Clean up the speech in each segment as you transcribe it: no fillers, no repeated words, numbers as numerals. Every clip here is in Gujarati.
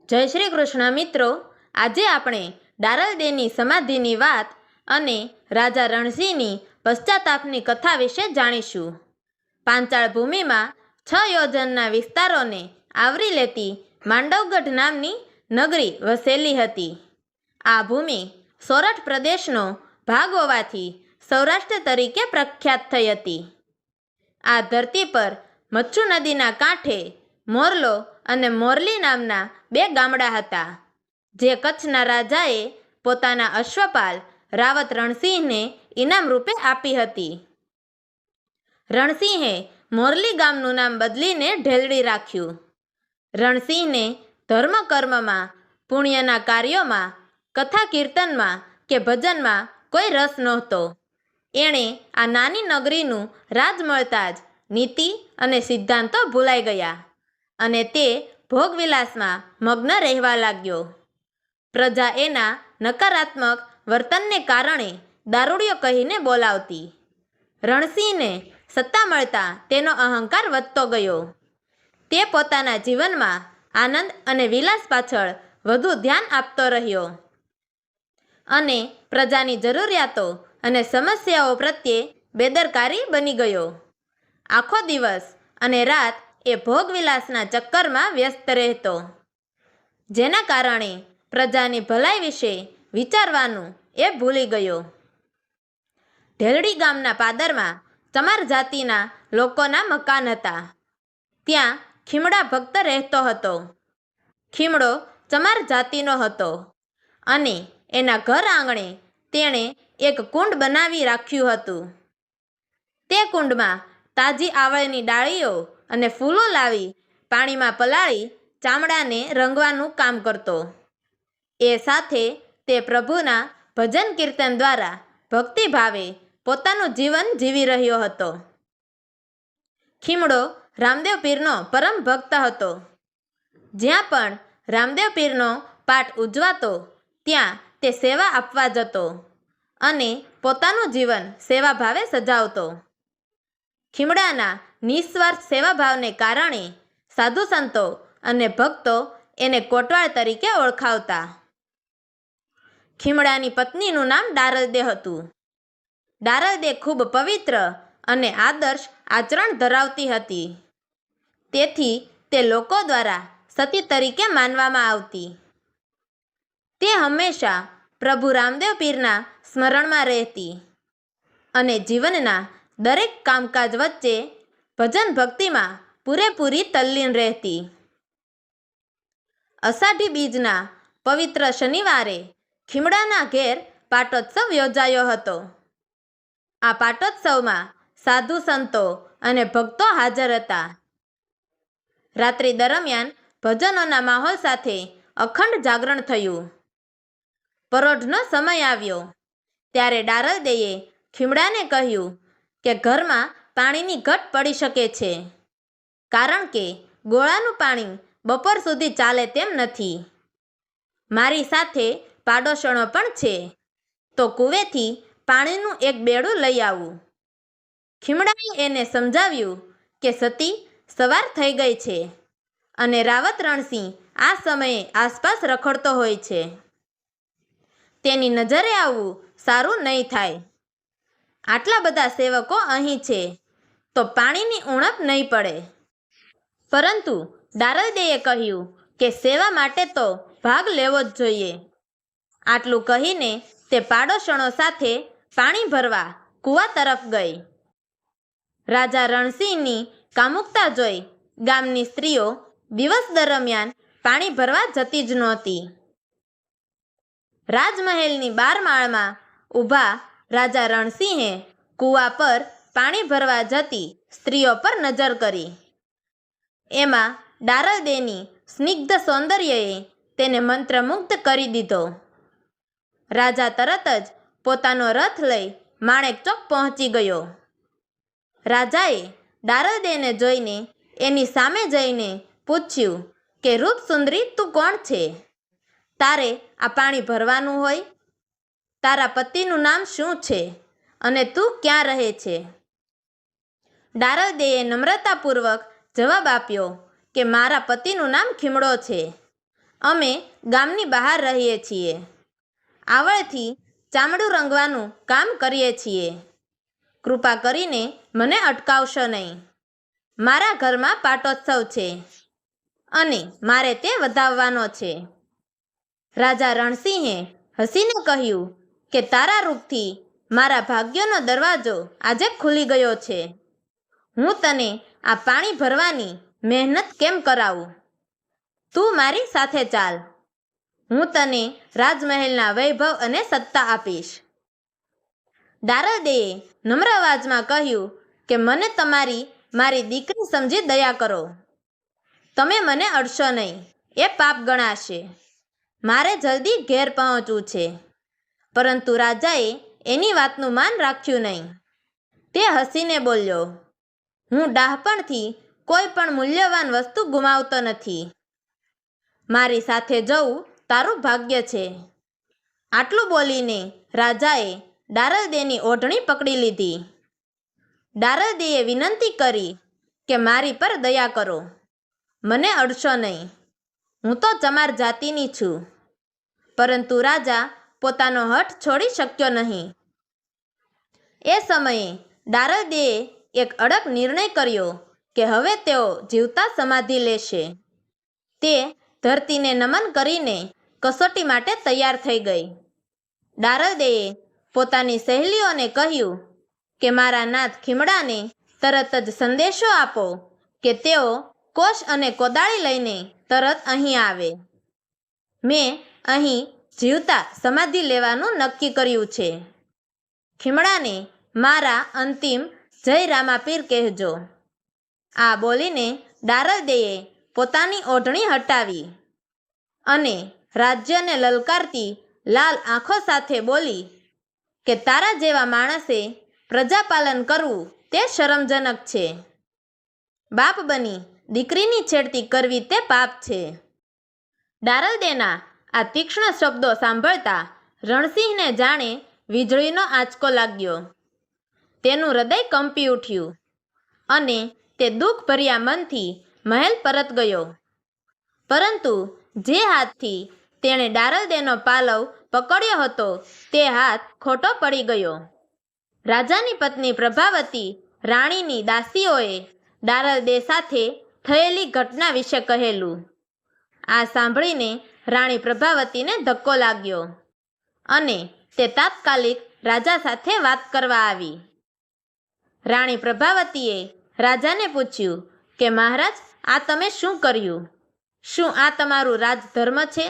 જય શ્રી કૃષ્ણ મિત્રો, આજે આપણે ડારલદેની સમાધિની વાત અને રાજા રણસિંહની પશ્ચાતાપની કથા વિશે જાણીશું. પાંચાળ ભૂમિમાં 6 યોજનના વિસ્તારોને આવરી લેતી માંડવગઢ નામની નગરી વસેલી હતી. આ ભૂમિ સોરઠ પ્રદેશનો ભાગ હોવાથી સૌરાષ્ટ્ર તરીકે પ્રખ્યાત થઈ હતી. આ ધરતી પર મચ્છુ નદીના કાંઠે મોરલો અને મોરલી નામના 2 ગામડા હતા, જે કચ્છના રાજાએ પોતાના અશ્વપાલ રાવત રણસિંહને ઇનામ રૂપે આપી હતી. રણસિંહે મોરલી ગામનું નામ બદલીને ઢેલડી રાખ્યું. રણસિંહને ધર્મ કર્મમાં, પુણ્યના કાર્યોમાં, કથા કીર્તનમાં કે ભજનમાં કોઈ રસ નહોતો. એણે આ નાની નગરીનું રાજ મળતા જ નીતિ અને સિદ્ધાંતો ભૂલાઈ ગયા અને તે ભોગવિલાસમાં મગ્ન રહેવા લાગ્યો. પ્રજા એના નકારાત્મક વર્તનને કારણે દારૂડિયો કહીને બોલાવતી. રણસિંહને સત્તા મળતા તેનો અહંકાર વધતો ગયો. તે પોતાના જીવનમાં આનંદ અને વિલાસ પાછળ વધુ ધ્યાન આપતો રહ્યો અને પ્રજાની જરૂરિયાતો અને સમસ્યાઓ પ્રત્યે બેદરકારી બની ગયો. આખો દિવસ અને રાત એ ભોગવિલાસના ચક્કરમાં વ્યસ્ત રહેતો, જેના કારણે પ્રજાની ભલાઈ વિશે વિચારવાનું એ ભૂલી ગયો. ઢેલડી ગામના પાદરમાં ચમાર જાતિના લોકોના મકાન હતા. ત્યાં ખીમડા ભક્ત રહેતો હતો. ખીમડો ચમાર જાતિનો હતો અને એના ઘર આંગણે તેણે એક કુંડ બનાવી રાખ્યું હતું. તે કુંડમાં તાજી આવળની ડાળીઓ અને ફૂલો લાવી પાણીમાં પલાળી ચામડાને રંગવાનું કામ કરતો. એ સાથે તે પ્રભુના ભજન કીર્તન દ્વારા ભક્તિભાવે પોતાનું જીવન જીવી રહ્યો હતો. ખીમડો રામદેવ પીરનો પરમ ભક્ત હતો. જ્યાં પણ રામદેવ પીરનો પાઠ ઉજવાતો ત્યાં તે સેવા આપવા જતો અને પોતાનું જીવન સેવાભાવે સજાવતો. ખીમડાના નિસ્વાર્થ સેવાભાવને કારણે સાધુ સંતો અને ભક્તો એને કોટવાળ તરીકે ઓળખાવતા. ખીમડાની પત્નીનું નામ ડારલદે હતું. ડારલદે ખૂબ પવિત્ર અને આદર્શ આચરણ ધરાવતી હતી. તેથી તે લોકો દ્વારા સતી તરીકે માનવામાં આવતી. તે હંમેશા પ્રભુ રામદેવ પીરના સ્મરણમાં રહેતી અને જીવનના દરેક કામકાજ વચ્ચે ભજન ભક્તિમાં પૂરેપૂરી તલ્લીન રહેતી. અષાઢી બીજના પવિત્ર શનિવારે ખીમડાના ઘેર પાટોત્સવ યોજાયો હતો. આ પાટોત્સવમાં સાધુ સંતો અને ભક્તો હાજર હતા. રાત્રિ દરમિયાન ભજનોના માહોલ સાથે અખંડ જાગરણ થયું. પરોઢનો સમય આવ્યો ત્યારે ડારલદેએ ખીમડાને કહ્યું કે ઘરમાં પાણીની ઘટ પડી શકે છે, કારણ કે ગોળાનું પાણી બપોર સુધી ચાલે તેમ નથી. મારી સાથે પાડોશણો પણ છે, તો કૂવેથી પાણીનું એક બેડું લઈ આવું. ખીમડાએ એને સમજાવ્યું કે સતી સવાર થઈ ગઈ છે અને રાવત રણસિંહ આ સમયે આસપાસ રખડતો હોય છે. તેની નજરે આવવું સારું નહીં થાય. આટલા બધા સેવકો અહીં છે તો પાણીની ઉણપ નહીં પડે. પરંતુ ડારલદેએ કહ્યું કે સેવા માટે તો ભાગ લેવો જ જોઈએ. આટલું કહીને તે પાડોશણો સાથે પાણી ભરવા કૂવા તરફ ગઈ. રાજા રણસિંહની કામુકતા જોઈ ગામની સ્ત્રીઓ દિવસ દરમિયાન પાણી ભરવા જતી જ નહોતી. રાજમહેલની 12 માળમાં ઊભા રાજા રણસિંહે કૂવા પર પાણી ભરવા જતી સ્ત્રીઓ પર નજર કરી. એમાં ડારલદેની સ્નિગ્ધ સૌંદર્યએ તેને મંત્રમુગ્ધ કરી દીધો. રાજા તરત જ પોતાનો રથ લઈ માણેકચોક પહોંચી ગયો. રાજાએ ડારલદેને જોઈને એની સામે જઈને પૂછ્યું કે રૂપસુંદરી, તું કોણ છે? તારે આ પાણી ભરવાનું હોય? તારા પતિનું નામ શું છે અને તું ક્યાં રહે છે? ડારલદેએ નમ્રતાપૂર્વક જવાબ આપ્યો કે મારા પતિનું નામ ખીમડો છે અમે ગામની બહાર રહીએ છીએ. આવળથી ચામડું રંગવાનું કામ કરીએ છીએ. કૃપા કરીને મને અટકાવશો નહીં. મારા ઘરમાં પાટોત્સવ છે અને મારે તે વધાવવાનો છે. રાજા રણસિંહે હસીને કહ્યું કે તારા રૂપથી મારા ભાગ્યનો દરવાજો આજે ખુલી ગયો છે. હું તને આ પાણી ભરવાની મહેનત કેમ કરાવું? તું મારી સાથે ચાલ. હું તને રાજમહેલના વૈભવ અને સત્તા આપીશ. દારલદેએ નમ્ર અવાજમાં કહ્યું કે મને મારી દીકરી સમજી દયા કરો. તમે મને અડશો નહીં, એ પાપ ગણાશે. મારે જલ્દી ઘેર પહોંચવું છે. પરંતુ રાજાએ એની વાતનું માન રાખ્યું નહીં. તે હસીને બોલ્યો, હું ડાહપણથી કોઈ પણ મૂલ્યવાન વસ્તુ ગુમાવતો નથી. મારી સાથે જવું તારું ભાગ્ય છે. આટલું બોલીને રાજાએ દારલદેની ઓઢણી પકડી લીધી. દારલદેએ વિનંતી કરી કે મારી પર દયા કરો, મને અડશો નહીં. હું તો ચમાર જાતિની છું. પરંતુ રાજા પોતાનો હઠ છોડી શક્યો નહીં. એ સમયે દારલદેએ એક અડગ નિર્ણય કર્યો કે હવે તેઓ જીવતા સમાધિ લેશે. તે ધરતીને નમન કરીને કસોટી માટે તૈયાર થઈ ગઈ. દારલદેએ પોતાની સહેલીઓને કહ્યું કે મારા નાથ ખીમડાને તરત જ સંદેશો આપો કે તેઓ કોશ અને કોદાળી લઈને તરત અહીં આવે. મેં અહીં જીવતા સમાધિ લેવાનું નક્કી કર્યું છે. ખીમડાને મારા અંતિમ જય રામાપીર કહેજો. આ બોલીને દારલદેએ પોતાની ઓઢણી હટાવી અને રાજ્યને લલકારતી લાલ આંખો સાથે બોલી કે તારા જેવા માણસે પ્રજાપાલન કરવું તે શરમજનક છે. બાપ બની દીકરીની છેડતી કરવી તે પાપ છે. દારલદેના આ તીક્ષ્ણ શબ્દો સાંભળતા રણસિંહને જાણે વીજળીનો આંચકો લાગ્યો. તેનું હૃદય કંપી ઉઠ્યું અને તે દુઃખભર્યા મનથી મહેલ પરત ગયો. પરંતુ જે હાથથી તેણે દારલદેનો પાલવ પકડ્યો હતો તે હાથ ખોટો પડી ગયો. રાજાની પત્ની પ્રભાવતી રાણીની દાસીઓએ દારલદે સાથે થયેલી ઘટના વિશે કહેલું. આ સાંભળીને રાણી પ્રભાવતીને ધક્કો લાગ્યો અને તે તાત્કાલિક રાજા સાથે વાત કરવા આવી. રાણી પ્રભાવતીએ રાજાને પૂછ્યું કે મહારાજ, આ તમે શું કર્યું? શું આ તમારું રાજધર્મ છે?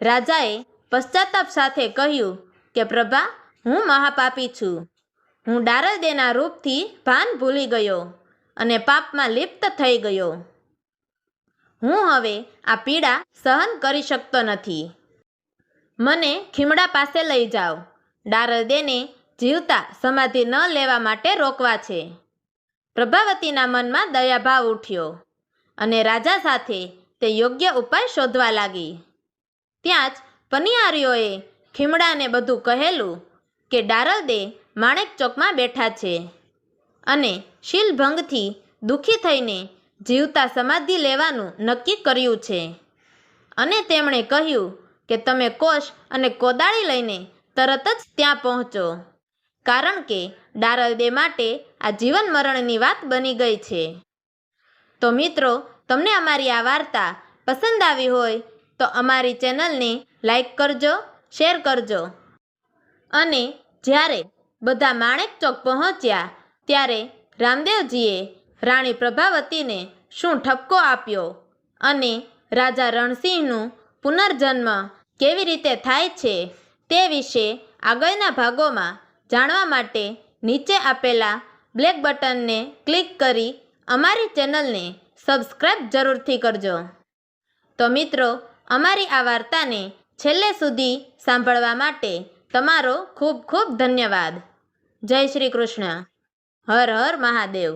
રાજાએ પશ્ચાતાપ સાથે કહ્યું કે પ્રભા, હું મહાપાપી છું. હું દારલદેના રૂપથી ભાન ભૂલી ગયો અને પાપમાં લિપ્ત થઈ ગયો. હું હવે આ પીડા સહન કરી શકતો નથી. મને ખીમડા પાસે લઈ જાઓ. દારલદેને જીવતા સમાધિ ન લેવા માટે રોકવા છે. પ્રભાવતીના મનમાં દયાભાવ ઉઠ્યો અને રાજા સાથે તે યોગ્ય ઉપાય શોધવા લાગી. ત્યાં જ પનિયારીઓએ ખીમડાને બધું કહેલું કે દારલદે માણેક ચોકમાં બેઠા છે અને શીલભંગથી દુઃખી થઈને જીવતા સમાધિ લેવાનું નક્કી કર્યું છે. અને તેમણે કહ્યું કે તમે કોશ અને કોદાળી લઈને તરત જ ત્યાં પહોંચો, કારણ કે દારલદે માટે આ જીવન મરણની વાત બની ગઈ છે. તો મિત્રો, તમને અમારી આ વાર્તા પસંદ આવી હોય તો અમારી ચેનલને લાઈક કરજો, શેર કરજો. અને જ્યારે બધા માણેક ચોક પહોંચ્યા ત્યારે રામદેવજીએ રાણી પ્રભાવતીને શું ઠપકો આપ્યો અને રાજા રણસિંહનું પુનર્જન્મ કેવી રીતે થાય છે તે વિશે આગળના ભાગોમાં જાણવા માટે નીચે આપેલા બ્લેક બટનને ક્લિક કરી અમારી ચેનલને સબસ્ક્રાઈબ જરૂરથી કરજો. તો મિત્રો, અમારી આ વાર્તાને છેલ્લે સુધી સાંભળવા માટે તમારો ખૂબ ખૂબ ધન્યવાદ. જય શ્રી કૃષ્ણ. હર હર મહાદેવ.